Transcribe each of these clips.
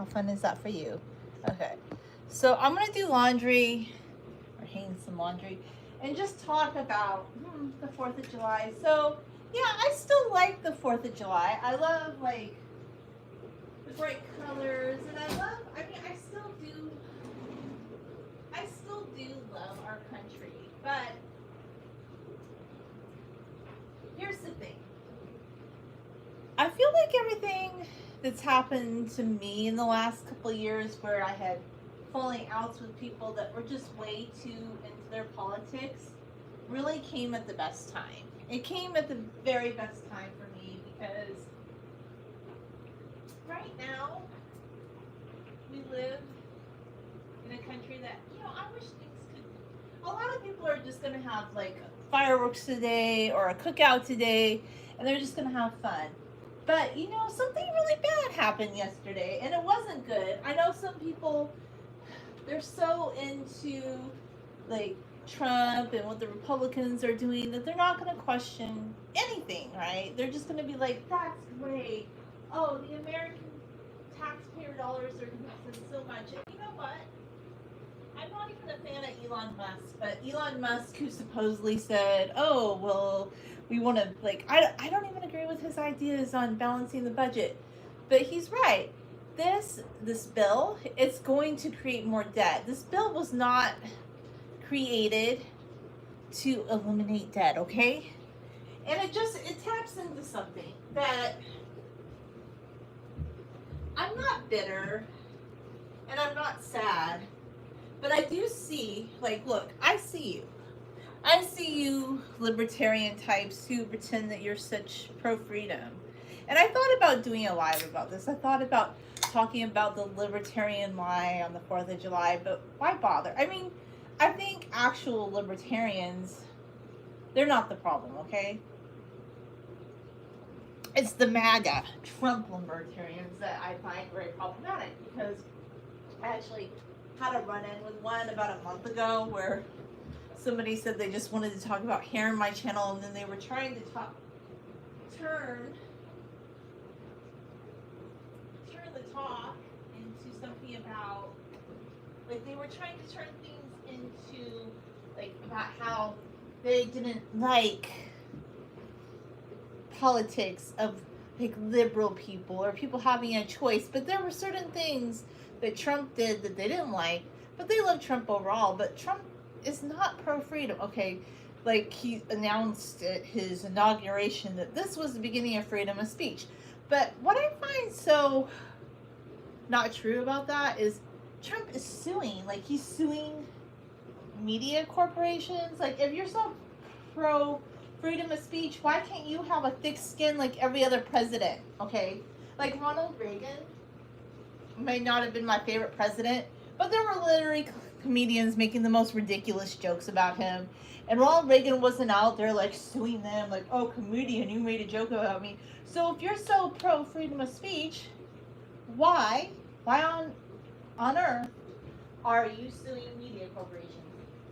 How fun is that for you? Okay. So I'm going to do laundry, or hang some laundry, and just talk about the 4th of July. So, yeah, I still like the 4th of July. I love, like, the bright colors, and I still do love our country. But here's the thing. I feel like everything that's happened to me in the last couple of years, where I had falling outs with people that were just way too into their politics, really came at the best time. It came at the very best time for me, because right now we live in a country that, I wish things could. A lot of people are just going to have like fireworks today or a cookout today, and they're just going to have fun. But, something really bad happened yesterday, and it wasn't good. I know some people, they're so into, like, Trump and what the Republicans are doing that they're not going to question anything, right? They're just going to be like, that's great. Oh, the American taxpayer dollars are going to spend so much. And you know what? I'm not even a fan of Elon Musk, but Elon Musk, who supposedly said, oh, well, we want to, like, I don't even agree with his ideas on balancing the budget, but he's right. This bill, it's going to create more debt. This bill was not created to eliminate debt, okay? And it taps into something that I'm not bitter and I'm not sad, but I do see, like, look, I see you. I see you libertarian types who pretend that you're such pro-freedom. And I thought about doing a live about this. I thought about talking about the libertarian lie on the 4th of July, but why bother? I mean, I think actual libertarians, they're not the problem, okay? It's the MAGA, Trump libertarians, that I find very problematic, because I actually had a run-in with one about a month ago where somebody said they just wanted to talk about hair in my channel, and then they were trying to turn the talk into something about, like, they were trying to turn things into, like, about how they didn't like politics of, like, liberal people or people having a choice, but there were certain things that Trump did that they didn't like, but they love Trump overall. But Trump is not pro-freedom, okay? Like, he announced at his inauguration that this was the beginning of freedom of speech. But what I find so not true about that is Trump is suing. Like, he's suing media corporations. Like, if you're so pro-freedom of speech, why can't you have a thick skin like every other president, okay? Like, Ronald Reagan may not have been my favorite president, but there were literally comedians making the most ridiculous jokes about him, and Ronald Reagan wasn't out there like suing them, like, oh, comedian, you made a joke about me. So if you're so pro freedom of speech, why on earth are you suing media corporations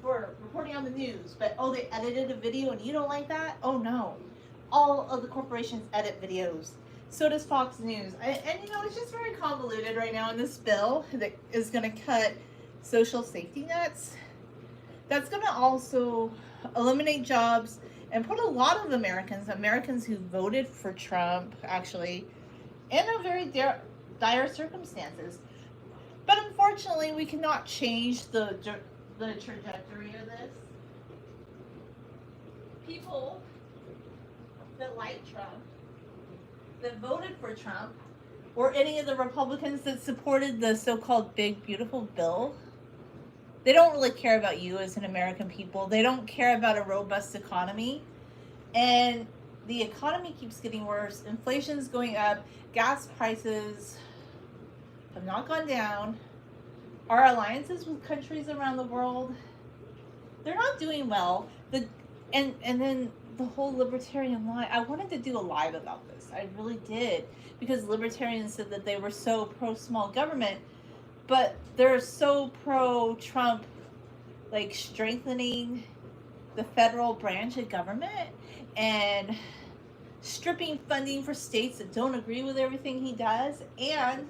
for reporting on the news? But oh, they edited a video and you don't like that? Oh no, all of the corporations edit videos. So does Fox News. And it's just very convoluted right now in this bill that is going to cut social safety nets. That's going to also eliminate jobs and put a lot of Americans who voted for Trump, actually, in a very dire circumstances. But unfortunately, we cannot change the trajectory of this. People that like Trump, that voted for Trump, or any of the Republicans that supported the so-called big, beautiful bill, they don't really care about you as an American people. They don't care about a robust economy. And the economy keeps getting worse. Inflation's going up. Gas prices have not gone down. Our alliances with countries around the world, they're not doing well. And then the whole libertarian lie. I wanted to do a live about this. I really did, because libertarians said that they were so pro small government, but they're so pro Trump, like strengthening the federal branch of government and stripping funding for states that don't agree with everything he does, and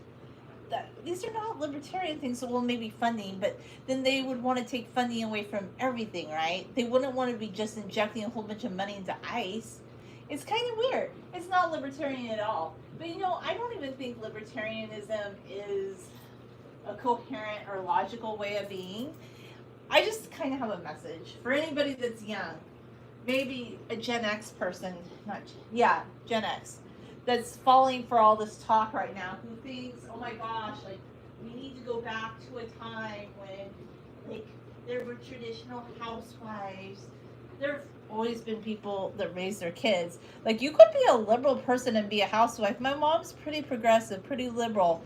these are not libertarian things. So, well, maybe funding, but then they would want to take funding away from everything, right? They wouldn't want to be just injecting a whole bunch of money into ICE. It's kind of weird. It's not libertarian at all. But I don't even think libertarianism is a coherent or logical way of being. I just kind of have a message for anybody that's young, maybe a Gen X person, Gen X, that's falling for all this talk right now, who thinks, oh my gosh, like, we need to go back to a time when, like, there were traditional housewives. There've always been people that raise their kids. Like, you could be a liberal person and be a housewife. My mom's pretty progressive, pretty liberal,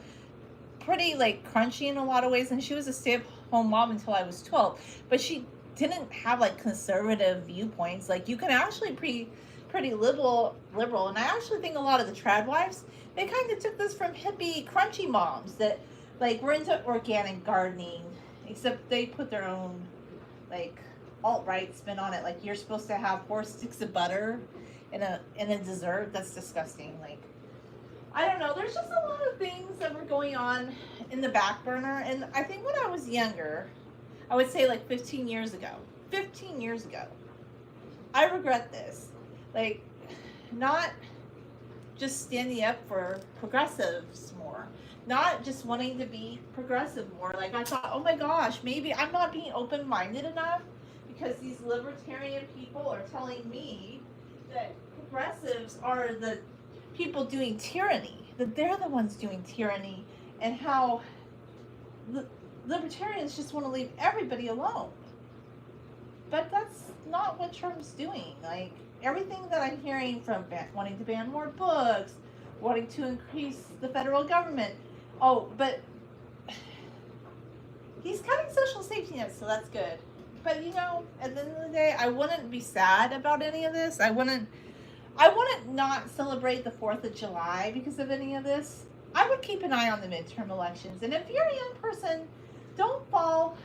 pretty, like, crunchy in a lot of ways, and she was a stay-at-home mom until I was 12. But she didn't have, like, conservative viewpoints. Like, you can actually pretty liberal, and I actually think a lot of the trad wives, they kind of took this from hippie crunchy moms that, like, were into organic gardening, except they put their own, like, alt-right spin on it. Like, you're supposed to have 4 sticks of butter in a dessert. That's disgusting. Like, I don't know, there's just a lot of things that were going on in the back burner. And I think when I was younger, I would say like 15 years ago, I regret this. Like, not just standing up for progressives more, not just wanting to be progressive more. Like, I thought, oh my gosh, maybe I'm not being open-minded enough because these libertarian people are telling me that progressives are the people doing tyranny, that they're the ones doing tyranny, and how the libertarians just want to leave everybody alone. But that's not what Trump's doing. Like, everything that I'm hearing from wanting to ban more books, wanting to increase the federal government. Oh, but he's cutting social safety nets, so that's good. But at the end of the day, I wouldn't be sad about any of this. I wouldn't not celebrate the 4th of July because of any of this. I would keep an eye on the midterm elections. And if you're a young person, don't fall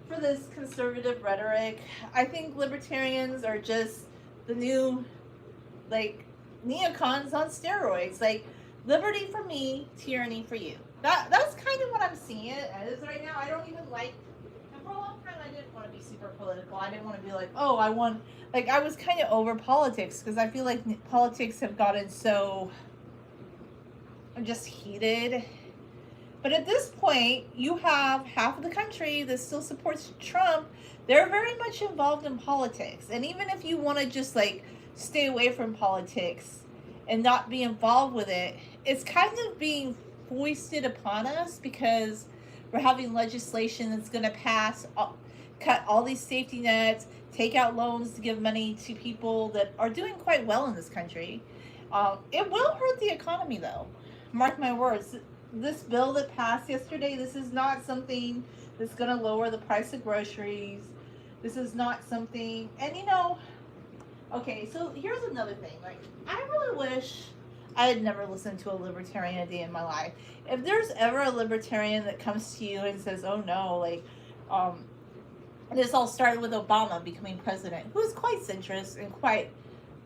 for this conservative rhetoric. I think libertarians are just the new, like, neocons on steroids. Like, liberty for me, tyranny for you. That's kind of what I'm seeing it as right now. I don't even like, and for a long time I didn't want to be super political. I didn't want to be like, oh, I was kind of over politics because I feel like politics have gotten so just heated. But at this point, you have half of the country that still supports Trump. They're very much involved in politics. And even if you want to just, like, stay away from politics and not be involved with it, it's kind of being foisted upon us because we're having legislation that's going to pass, cut all these safety nets, take out loans to give money to people that are doing quite well in this country. It will hurt the economy, though. Mark my words. This bill that passed yesterday, this is not something that's going to lower the price of groceries. This is not something, and okay, so here's another thing. Like, I really wish I had never listened to a libertarian a day in my life. If there's ever a libertarian that comes to you and says, oh no, like, this all started with Obama becoming president, who is quite centrist and quite,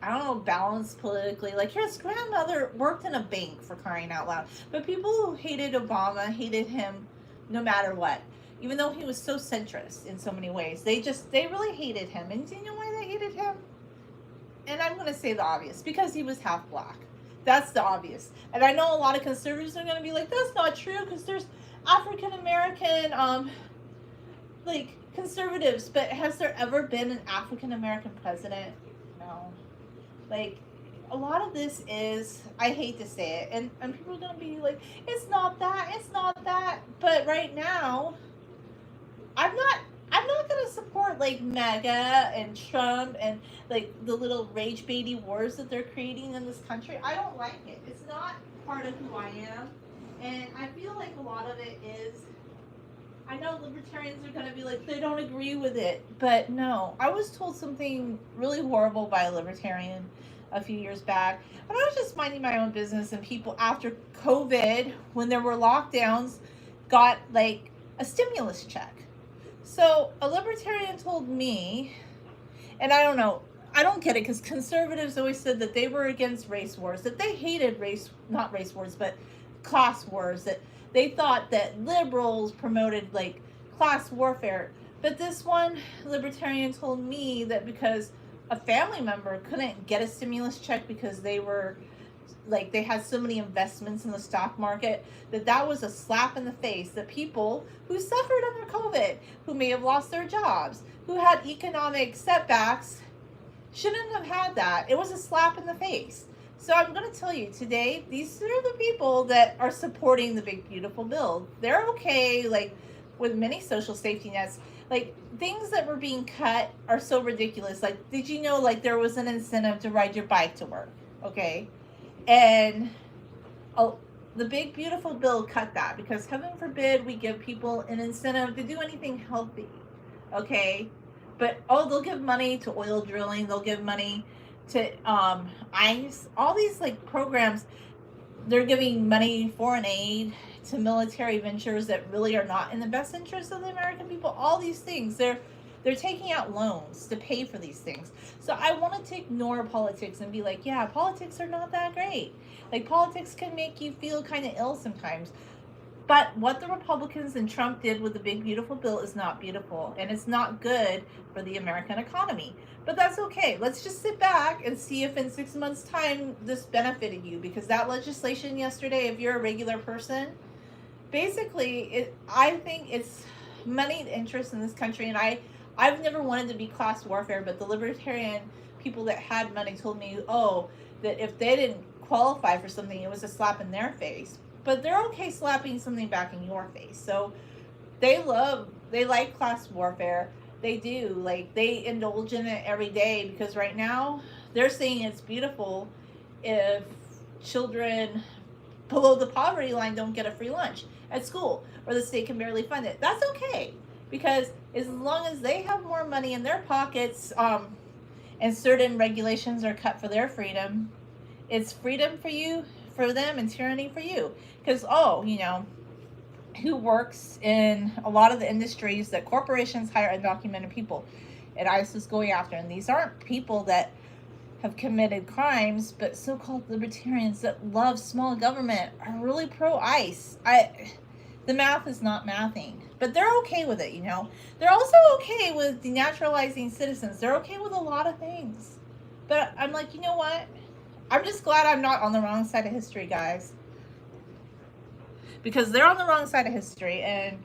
I don't know, balanced politically. Like, his grandmother worked in a bank, for crying out loud. But people who hated Obama hated him no matter what. Even though he was so centrist in so many ways. They really hated him. And do you know why they hated him? And I'm going to say the obvious. Because he was half black. That's the obvious. And I know a lot of conservatives are going to be like, that's not true, because there's African American, like, conservatives. But has there ever been an African American president? No. Like, a lot of this is, I hate to say it, and people are going to be like, it's not that. But right now, I'm not going to support, like, MAGA and Trump and, like, the little rage baity wars that they're creating in this country. I don't like it. It's not part of who I am. And I feel like a lot of it is, I know libertarians are going to be like, they don't agree with it. But no, I was told something really horrible by a libertarian a few years back. And I was just minding my own business, and people after COVID, when there were lockdowns, got, like, a stimulus check. So a libertarian told me, and I don't know, I don't get it, because conservatives always said that they were against race wars, that they hated not race wars, but class wars, that They thought that liberals promoted like class warfare. But this one libertarian told me that because a family member couldn't get a stimulus check because they were like they had so many investments in the stock market, that was a slap in the face, that people who suffered under COVID, who may have lost their jobs, who had economic setbacks, shouldn't have had that. It was a slap in the face. So I'm going to tell you today, these are the people that are supporting the big beautiful bill. They're okay, like with many social safety nets. Like things that were being cut are so ridiculous. Like, did you know like there was an incentive to ride your bike to work? Okay. And oh, the big beautiful bill cut that because heaven forbid we give people an incentive to do anything healthy. Okay. But they'll give money to oil drilling, they'll give money to ICE, all these like programs. They're giving money, foreign aid to military ventures that really are not in the best interest of the American people. All these things, they're taking out loans to pay for these things. So I wanted to ignore politics and be like, yeah, politics are not that great. Like politics can make you feel kind of ill sometimes. But what the Republicans and Trump did with the big beautiful bill is not beautiful, and it's not good for the American economy. But that's okay. Let's just sit back and see if in 6 months' time this benefited you, because that legislation yesterday, if you're a regular person, basically, I think it's moneyed interest in this country, and I've never wanted to be class warfare, but the libertarian people that had money told me, that if they didn't qualify for something, it was a slap in their face. But they're okay slapping something back in your face. So they like class warfare. They do. Like, they indulge in it every day because right now they're saying it's beautiful if children below the poverty line don't get a free lunch at school or the state can barely fund it. That's okay because as long as they have more money in their pockets and certain regulations are cut for their freedom, it's freedom for you, for them, and tyranny for you. Because, who works in a lot of the industries that corporations hire undocumented people and ICE is going after. And these aren't people that have committed crimes, but so-called libertarians that love small government are really pro-ICE. The math is not mathing, but they're okay with it, They're also okay with denaturalizing citizens. They're okay with a lot of things. But I'm like, you know what? I'm just glad I'm not on the wrong side of history, guys. Because they're on the wrong side of history, and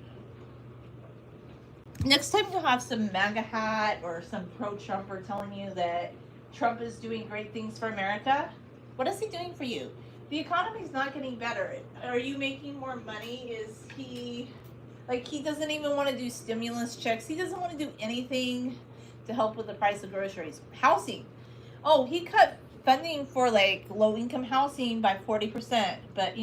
next time you have some MAGA hat or some pro-Trumper telling you that Trump is doing great things for America, what is he doing for you? The economy's not getting better. Are you making more money? Is he, he doesn't even want to do stimulus checks. He doesn't want to do anything to help with the price of groceries. Housing. He cut funding for low-income housing by 40%, but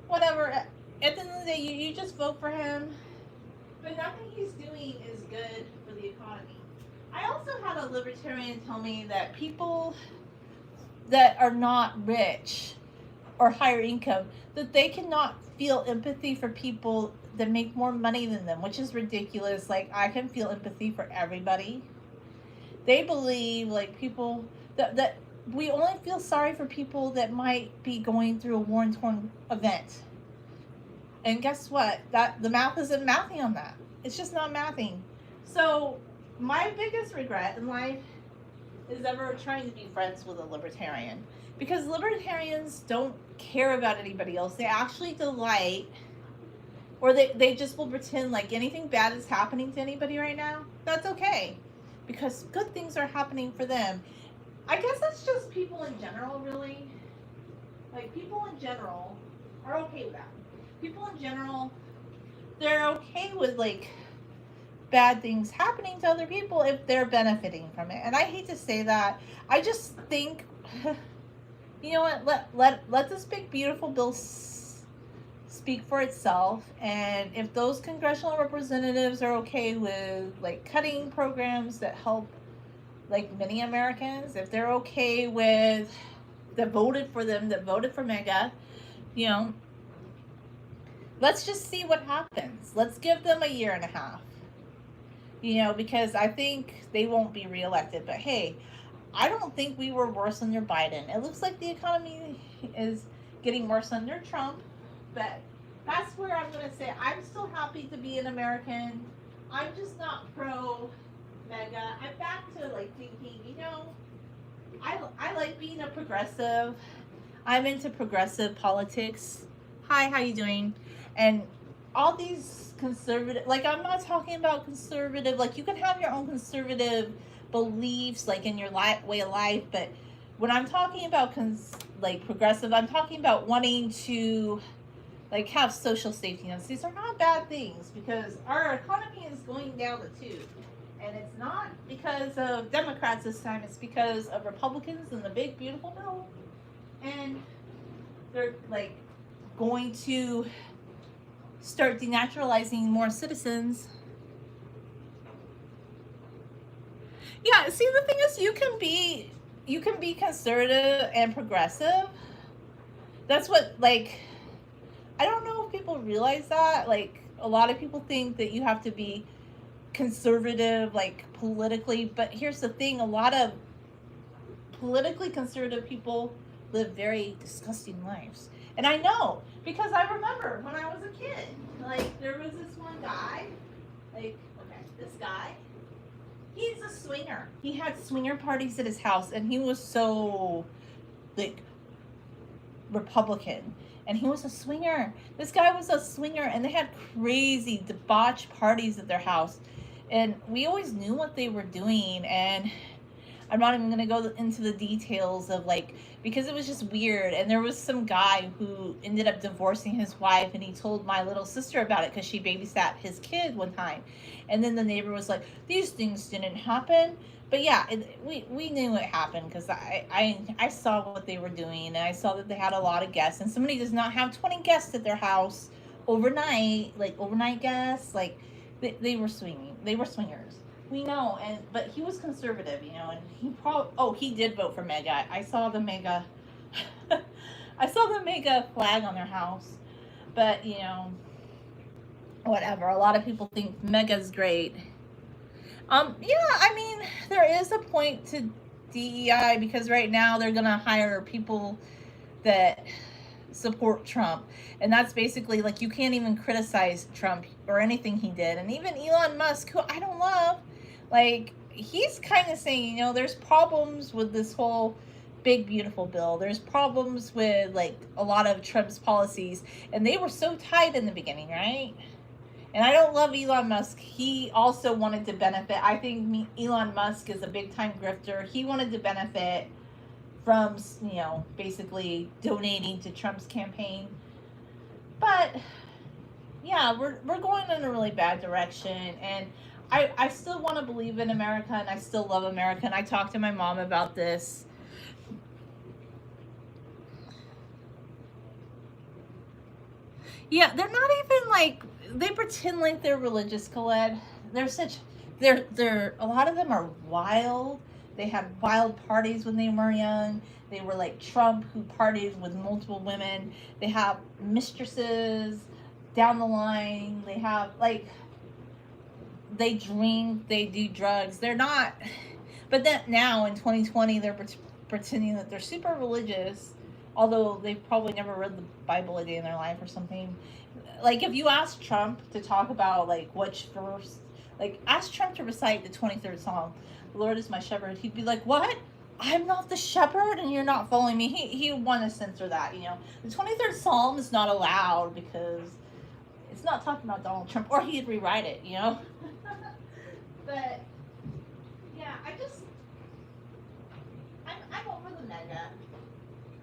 whatever. At the end of the day, you just vote for him. But nothing he's doing is good for the economy. I also had a libertarian tell me that people that are not rich or higher income, that they cannot feel empathy for people that make more money than them, which is ridiculous. I can feel empathy for everybody. They believe people that we only feel sorry for people that might be going through a war-torn event. And guess what? That the math isn't mathing on that. It's just not mathing. So my biggest regret in life is ever trying to be friends with a libertarian, because libertarians don't care about anybody else. They actually delight, or they just will pretend like anything bad is happening to anybody right now. That's okay, because good things are happening for them. I guess that's just people in general, really. People in general are okay with that. People in general, they're okay with bad things happening to other people if they're benefiting from it. And I hate to say that. I just think, you know what? Let this big beautiful bill speak for itself. And if those congressional representatives are okay with cutting programs that help many Americans, if they're okay with that voted for them, that voted for MAGA, let's just see what happens. Let's give them a year and a half. Because I think they won't be reelected. But hey, I don't think we were worse under Biden. It looks like the economy is getting worse under Trump. But that's where I'm going to say I'm still happy to be an American. I'm just not pro mega. I'm back to like thinking, I like being a progressive. I'm into progressive politics. Hi, how you doing? And all these conservative, like I'm not talking about conservative, like you can have your own conservative beliefs like in your way of life, but when I'm talking about like progressive, I'm talking about wanting to like have social safety nets. These are not bad things because our economy is going down the tube. And it's not because of Democrats this time, it's because of Republicans and the big beautiful bill. And they're like going to start denaturalizing more citizens. Yeah, see the thing is you can be conservative and progressive. That's what like I don't know if people realize that. Like a lot of people think that you have to be conservative like politically, but here's the thing, a lot of politically conservative people live very disgusting lives. And I know because I remember when I was a kid, like there was this one guy, like okay, this guy, he's a swinger. He had swinger parties at his house and he was so like Republican. And he was a swinger. This guy was a swinger and they had crazy debauched parties at their house. And we always knew what they were doing, and I'm not even gonna go into the details of like because it was just weird. And there was some guy who ended up divorcing his wife, and he told my little sister about it because she babysat his kid one time. And then the neighbor was like, "These things didn't happen." But yeah, we knew it happened because I saw what they were doing, and I saw that they had a lot of guests, and somebody does not have 20 guests at their house overnight, like overnight guests, like they were swinging, they were swingers. We know, but he was conservative, and he probably he did vote for MAGA. I saw the MAGA, I saw the MAGA flag on their house, but whatever. A lot of people think MAGA's great. Yeah, I mean, there is a point to DEI because right now they're gonna hire people that support Trump, and that's basically like you can't even criticize Trump or anything he did. And even Elon Musk, who I don't love, like he's kind of saying, there's problems with this whole big beautiful bill. There's problems with like a lot of Trump's policies, and they were so tight in the beginning, right? And I don't love Elon Musk. He also wanted to benefit. I think Elon Musk is a big time grifter. He wanted to benefit from, basically donating to Trump's campaign. But yeah, we're going in a really bad direction. And I still want to believe in America, and I still love America. And I talked to my mom about this. Yeah, they're not even like they pretend like they're religious, Colette. They're a lot of them are wild. They had wild parties when they were young. They were like Trump, who parties with multiple women. They have mistresses down the line. They have like they drink, they do drugs. They're not, but then now in 2020 they're pretending that they're super religious, although they've probably never read the Bible a day in their life or something. Like if you ask Trump to talk about like which verse, like ask Trump to recite the 23rd Psalm, "The Lord is my shepherd," he'd be like, "What? I'm not the shepherd and you're not following me." He would want to censor that. The 23rd Psalm is not allowed because it's not talking about Donald Trump, or he'd rewrite it. But yeah, I'm over the mega.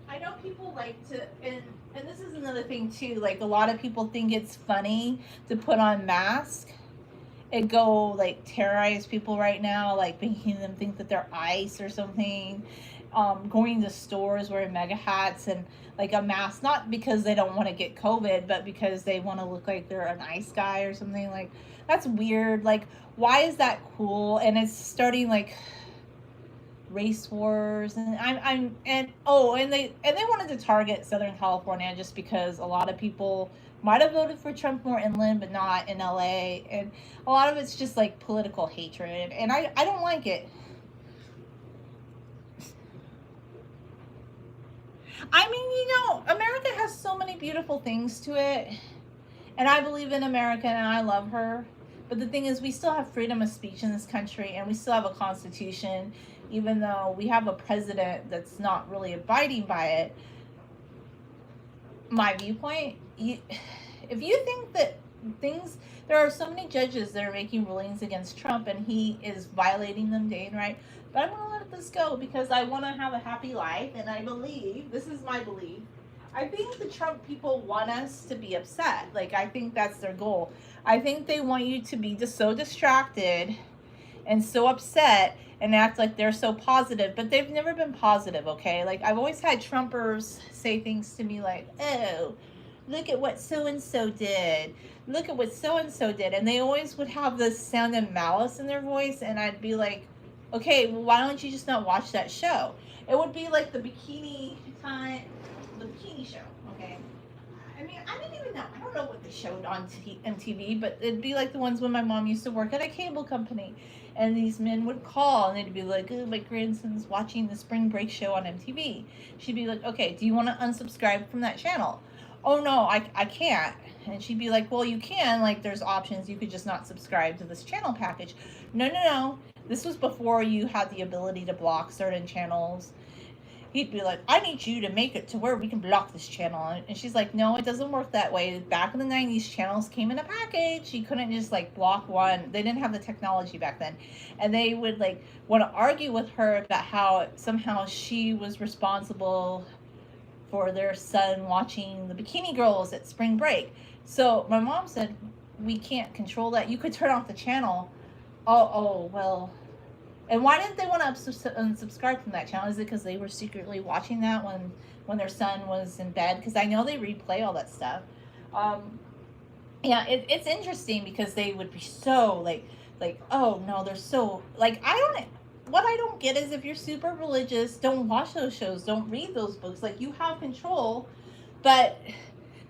I know people like to, and this is another thing too, like a lot of people think it's funny to put on masks and go like terrorize people right now, like making them think that they're ICE or something. Going to stores wearing mega hats and like a mask, not because they don't want to get COVID, but because they want to look like they're an ICE guy or something. Like that's weird. Like why is that cool? And it's starting like race wars, and they wanted to target Southern California just because a lot of people might have voted for Trump more inland but not in LA, and a lot of it's just like political hatred, and I don't like it. I mean, America has so many beautiful things to it, and I believe in America and I love her. But the thing is, we still have freedom of speech in this country, and we still have a constitution, even though we have a president that's not really abiding by it. My viewpoint, if you think that there are so many judges that are making rulings against Trump and he is violating them day and night, but I'm going to let this go because I want to have a happy life, and I believe, this is my belief, I think the Trump people want us to be upset. Like, I think that's their goal. I think they want you to be just so distracted and so upset and act like they're so positive, but they've never been positive, okay? Like, I've always had Trumpers say things to me like, oh, look at what so-and-so did. Look at what so-and-so did. And they always would have this sound of malice in their voice, and I'd be like, okay, well, why don't you just not watch that show? It would be like the bikini show, okay? I mean, I didn't even know. I don't know what they showed on MTV, but it'd be like the ones when my mom used to work at a cable company, and these men would call, and they'd be like, oh, my grandson's watching the spring break show on MTV. She'd be like, okay, do you want to unsubscribe from that channel? Oh, no, I can't. And she'd be like, well, you can. Like, there's options. You could just not subscribe to this channel package. No. This was before you had the ability to block certain channels. He'd be like, I need you to make it to where we can block this channel. And she's like, no, it doesn't work that way. Back in the 90s, channels came in a package. You couldn't just like block one. They didn't have the technology back then. And they would like want to argue with her about how somehow she was responsible for their son watching the Bikini Girls at spring break. So my mom said, we can't control that. You could turn off the channel. Oh, well. And why didn't they want to unsubscribe from that channel? Is it because they were secretly watching that when their son was in bed? Because I know they replay all that stuff. Yeah, it's interesting because they would be so like, oh no, they're so like, what I don't get is if you're super religious, don't watch those shows, don't read those books. Like, you have control, but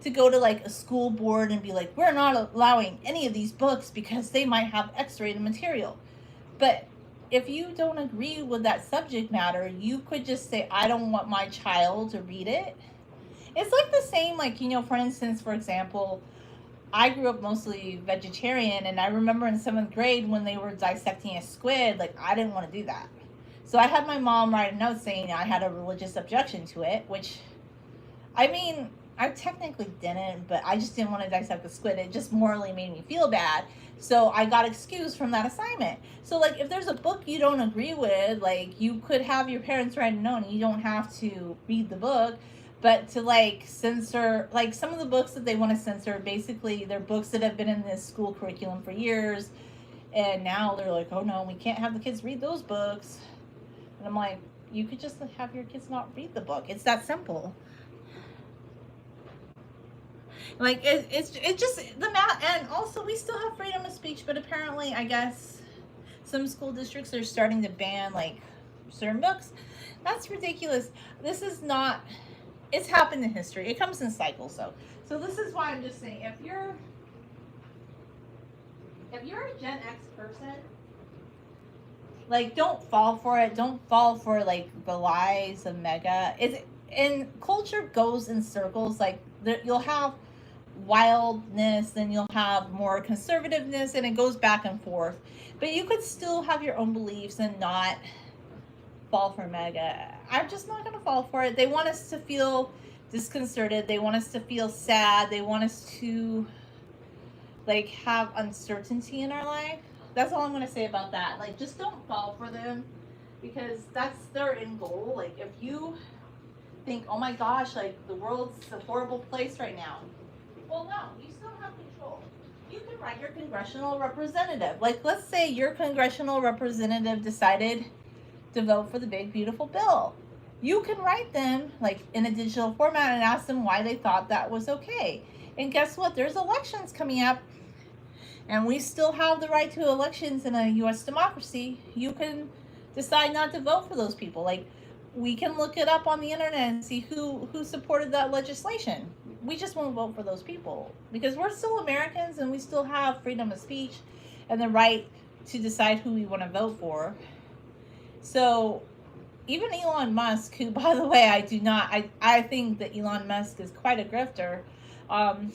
to go to like a school board and be like, we're not allowing any of these books because they might have X-rated material. But if you don't agree with that subject matter, you could just say, I don't want my child to read it. It's like the same, like, for instance, for example, I grew up mostly vegetarian, and I remember in 7th grade when they were dissecting a squid, like, I didn't want to do that. So I had my mom write a note saying I had a religious objection to it, which, I mean, I technically didn't, but I just didn't want to dissect the squid. It just morally made me feel bad. So I got excused from that assignment. So, like, if there's a book you don't agree with, like, you could have your parents write a note, and you don't have to read the book. But to, like, censor, like, some of the books that they want to censor, basically, they're books that have been in this school curriculum for years. And now they're like, oh, no, we can't have the kids read those books. And I'm like, you could just have your kids not read the book. It's that simple. Like, it's just the math. And also, we still have freedom of speech, but apparently, I guess some school districts are starting to ban, like, certain books. That's ridiculous. This is not, it's happened in history. It comes in cycles, though. So this is why I'm just saying, if you're a Gen X person, like, don't fall for it. Don't fall for, like, the lies of mega. And culture goes in circles. Like, you'll have wildness, then you'll have more conservativeness, and it goes back and forth. But you could still have your own beliefs and not fall for mega. I'm just not going to fall for it. They want us to feel disconcerted. They want us to feel sad. They want us to, like, have uncertainty in our life. That's all I'm going to say about that. Like, just don't fall for them, because that's their end goal. Like, if you think, oh my gosh, like, the world's a horrible place right now. Well, no, you still have control. You can write your congressional representative. Like, let's say your congressional representative decided to vote for the big, beautiful bill. You can write them, like, in a digital format and ask them why they thought that was okay. And guess what? There's elections coming up, and we still have the right to elections in a U.S. democracy. You can decide not to vote for those people. Like, we can look it up on the internet and see who supported that legislation. We just won't vote for those people because we're still Americans, and we still have freedom of speech and the right to decide who we want to vote for. So, even Elon Musk, who, by the way, I think that Elon Musk is quite a grifter. Um,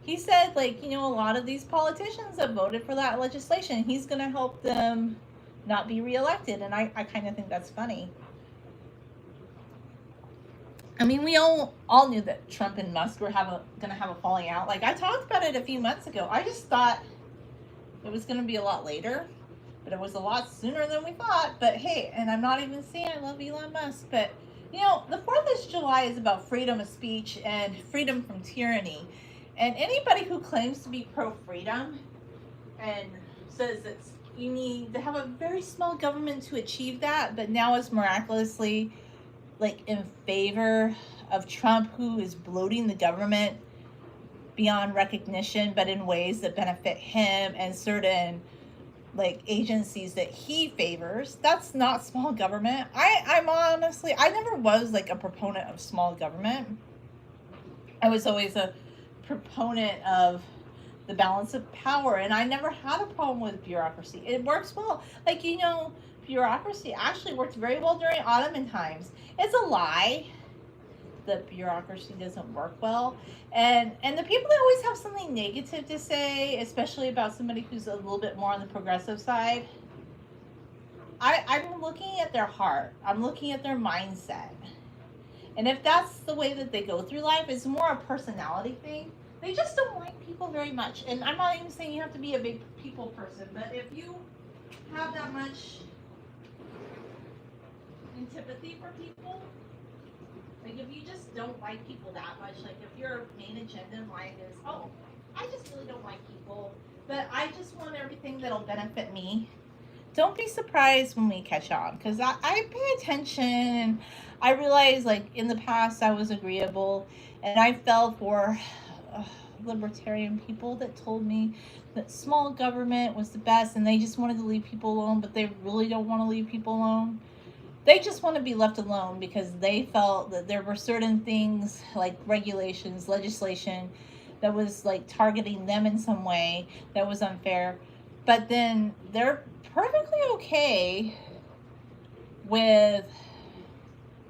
he said, like, a lot of these politicians have voted for that legislation. He's going to help them not be reelected. And I kind of think that's funny. I mean, we all knew that Trump and Musk were going to have a falling out. Like, I talked about it a few months ago. I just thought it was going to be a lot later, but it was a lot sooner than we thought. But hey, and I'm not even saying I love Elon Musk, but the 4th of July is about freedom of speech and freedom from tyranny. And anybody who claims to be pro-freedom and says that you need to have a very small government to achieve that, but now is miraculously like in favor of Trump, who is bloating the government beyond recognition, but in ways that benefit him and certain like agencies that he favors. That's not small government. I'm honestly, I never was like a proponent of small government. I was always a proponent of the balance of power, and I never had a problem with bureaucracy. It works well. Like, bureaucracy actually worked very well during Ottoman times. It's a lie that bureaucracy doesn't work well. And the people that always have something negative to say, especially about somebody who's a little bit more on the progressive side, I'm looking at their heart. I'm looking at their mindset. And if that's the way that they go through life, it's more a personality thing. They just don't like people very much. And I'm not even saying you have to be a big people person, but if you have that much antipathy for people, like if you just don't like people that much, like if your main agenda in life is, oh, I just really don't like people, but I just want everything that'll benefit me, don't be surprised when we catch on, because I pay attention, and I realize, like, in the past I was agreeable, and I fell for libertarian people that told me that small government was the best, and they just wanted to leave people alone, but they really don't want to leave people alone. They just want to be left alone because they felt that there were certain things like regulations, legislation that was like targeting them in some way that was unfair. But then they're perfectly okay with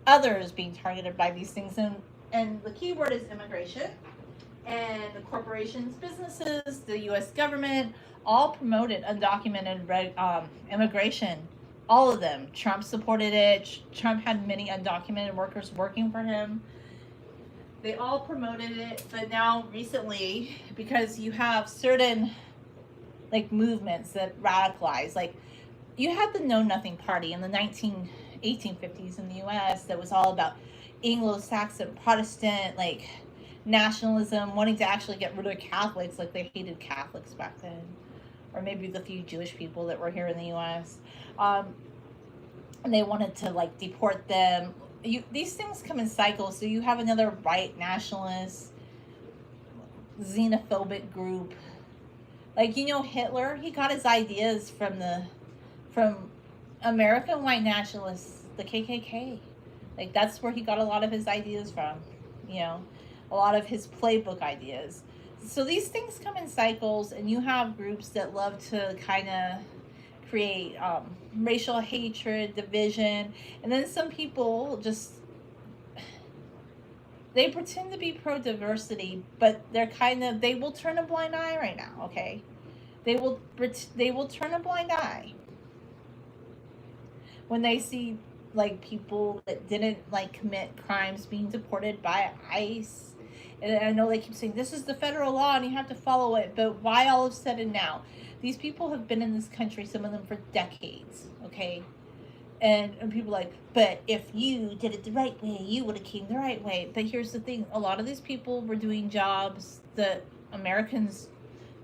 others being targeted by these things. And the key word is immigration. And the corporations, businesses, the U.S. government all promoted undocumented immigration. All of them. Trump supported it. Trump had many undocumented workers working for him. They all promoted it. But now recently, because you have certain like movements that radicalize, like you had the Know Nothing Party in the 1850s in the U.S. that was all about Anglo-Saxon Protestant like nationalism, wanting to actually get rid of Catholics, like they hated Catholics back then, or maybe the few Jewish people that were here in the U.S. And they wanted to like deport them. These things come in cycles. So you have another right nationalist, xenophobic group. Like, Hitler, he got his ideas from American white nationalists, the KKK. Like, that's where he got a lot of his ideas from, a lot of his playbook ideas. So these things come in cycles, and you have groups that love to kind of create racial hatred, division, and then some people just, they pretend to be pro-diversity, but they will turn a blind eye right now, okay? They will turn a blind eye when they see like people that didn't like commit crimes being deported by ICE. And I know they keep saying this is the federal law and you have to follow it, but why all of a sudden now? These people have been in this country, some of them for decades, okay? And people are like, but if you did it the right way, you would have came the right way. But here's the thing, a lot of these people were doing jobs that Americans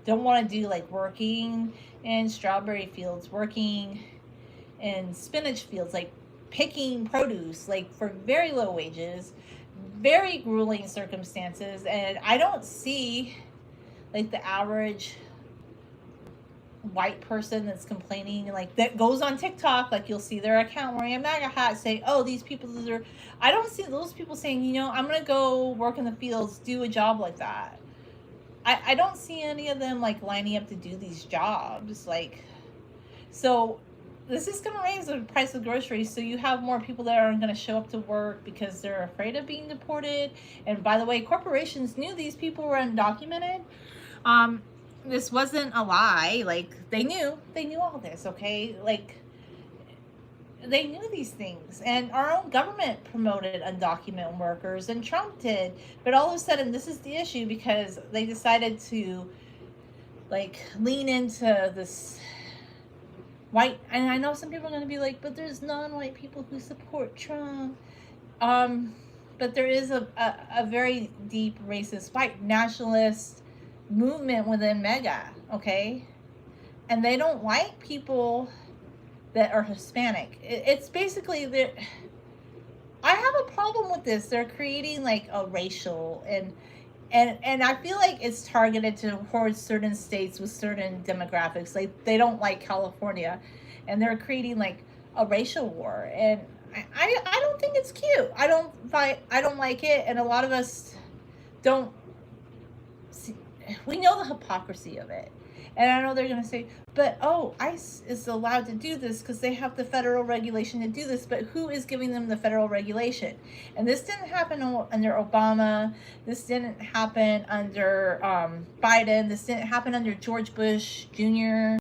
don't want to do, like working in strawberry fields, working in spinach fields, like picking produce, like for very low wages, very grueling circumstances. And I don't see like the average white person that's complaining, like that goes on TikTok, like you'll see their account wearing a MAGA hat, say, oh, these people deserve. I don't see those people saying, I'm gonna go work in the fields, do a job like that. I don't see any of them like lining up to do these jobs. Like, so this is going to raise the price of groceries, so you have more people that aren't going to show up to work because they're afraid of being deported. And by the way, corporations knew these people were undocumented. um this wasn't a lie. Like, they knew all this, okay? Like, they knew these things, and our own government promoted undocumented workers, and Trump did. But all of a sudden, this is the issue because they decided to, like, lean into this white. And I know some people are going to be like, but there's non-white people who support Trump. But there is a very deep racist white nationalist movement within MAGA, okay? And they don't like people that are Hispanic. It's basically, I have a problem with this. They're creating like a racial, and I feel like it's targeted towards certain states with certain demographics. Like, they don't like California, and they're creating like a racial war. And I don't think it's cute. I don't like it, and a lot of us don't see, we know the hypocrisy of it. And I know they're going to say, but ICE is allowed to do this because they have the federal regulation to do this. But who is giving them the federal regulation? And this didn't happen under Obama. This didn't happen under Biden. This didn't happen under George Bush Jr.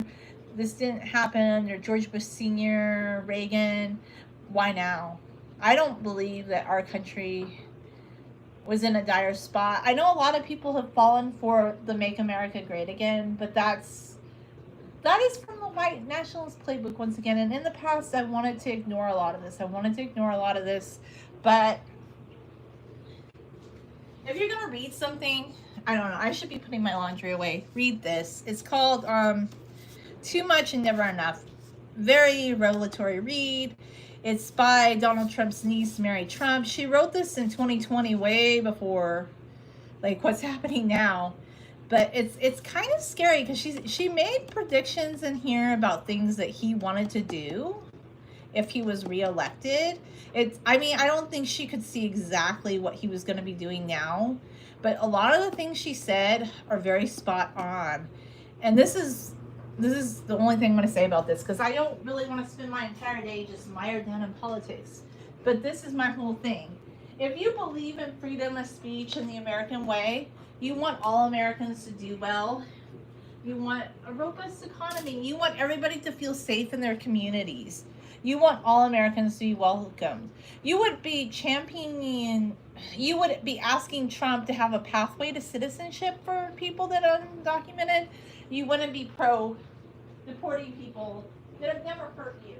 This didn't happen under George Bush Sr., Reagan. Why now? I don't believe that our country was in a dire spot. I know a lot of people have fallen for the Make America Great Again, but that is from the white nationalist playbook once again. And in the past, I wanted to ignore a lot of this. But if you're gonna read something, I don't know, I should be putting my laundry away. Read this. It's called Too Much and Never Enough. Very revelatory read. It's by Donald Trump's niece, Mary Trump. She wrote this in 2020, way before like what's happening now. But it's kind of scary because she made predictions in here about things that he wanted to do if he was reelected. I don't think she could see exactly what he was going to be doing now, but a lot of the things she said are very spot on. And this is the only thing I'm going to say about this, because I don't really want to spend my entire day just mired down in politics. But this is my whole thing. If you believe in freedom of speech in the American way, you want all Americans to do well. You want a robust economy. You want everybody to feel safe in their communities. You want all Americans to be welcomed. You would be asking Trump to have a pathway to citizenship for people that are undocumented. You wouldn't be pro deporting people that have never hurt you.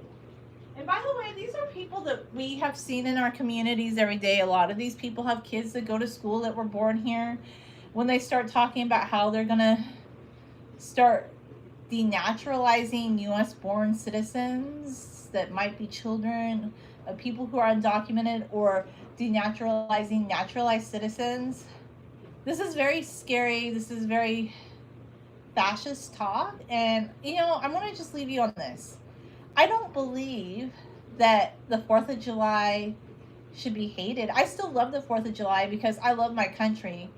And by the way, these are people that we have seen in our communities every day. A lot of these people have kids that go to school that were born here. When they start talking about how they're going to start denaturalizing U.S. born citizens that might be children of people who are undocumented, or denaturalizing naturalized citizens, this is very scary. This is very fascist talk. And I'm going to just leave you on this. I don't believe that the 4th of July should be hated. I still love the 4th of July because I love my country,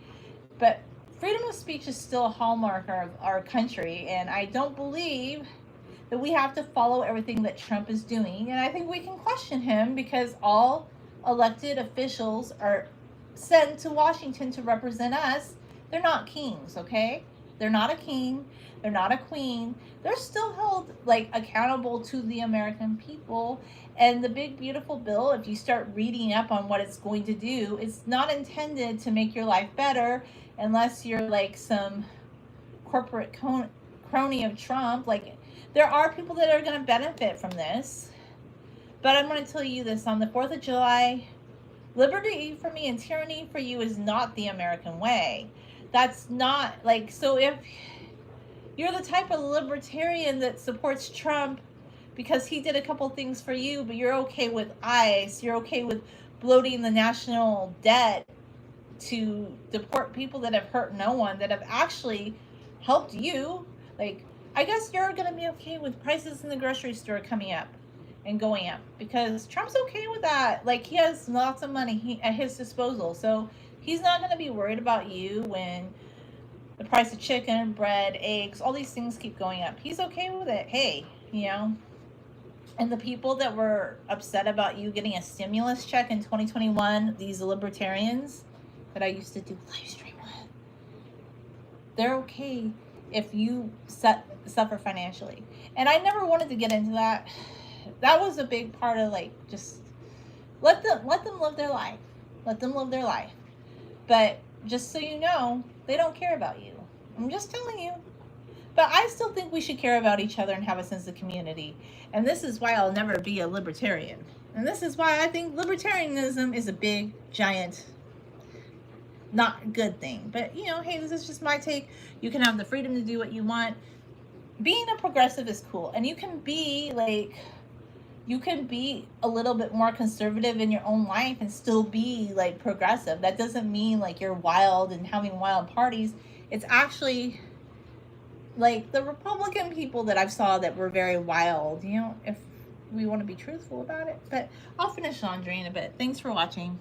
but freedom of speech is still a hallmark of our country, and I don't believe that we have to follow everything that Trump is doing. And I think we can question him because all elected officials are sent to Washington to represent us. They're not kings, okay? They're not a king. They're not a queen. They're still held accountable to the American people. And the big beautiful bill, if you start reading up on what it's going to do, it's not intended to make your life better unless you're like some corporate crony of Trump. There are people that are going to benefit from this. But I'm going to tell you this, on the 4th of July, liberty for me and tyranny for you is not the American way. That's not so if you're the type of libertarian that supports Trump because he did a couple things for you, but you're okay with ICE, you're okay with bloating the national debt to deport people that have hurt no one, that have actually helped you, I guess you're going to be okay with prices in the grocery store coming up and going up because Trump's okay with that. He has lots of money at his disposal, so he's not going to be worried about you when the price of chicken, bread, eggs, all these things keep going up. He's okay with it. Hey, And the people that were upset about you getting a stimulus check in 2021, these libertarians that I used to do live stream with, they're okay if you suffer financially. And I never wanted to get into that. That was a big part of, like, just let them live their life. Let them live their life. But just so you know, they don't care about you. I'm just telling you. But I still think we should care about each other and have a sense of community. And this is why I'll never be a libertarian. And this is why I think libertarianism is a big, giant, not good thing. But, you know, hey, this is just my take. You can have the freedom to do what you want. Being a progressive is cool. And you can be, like, you can be a little bit more conservative in your own life and still be, like, progressive. That doesn't mean, like, you're wild and having wild parties. It's actually, like, the Republican people that I've saw that were very wild, you know, if we want to be truthful about it. But I'll finish laundry in a bit. Thanks for watching.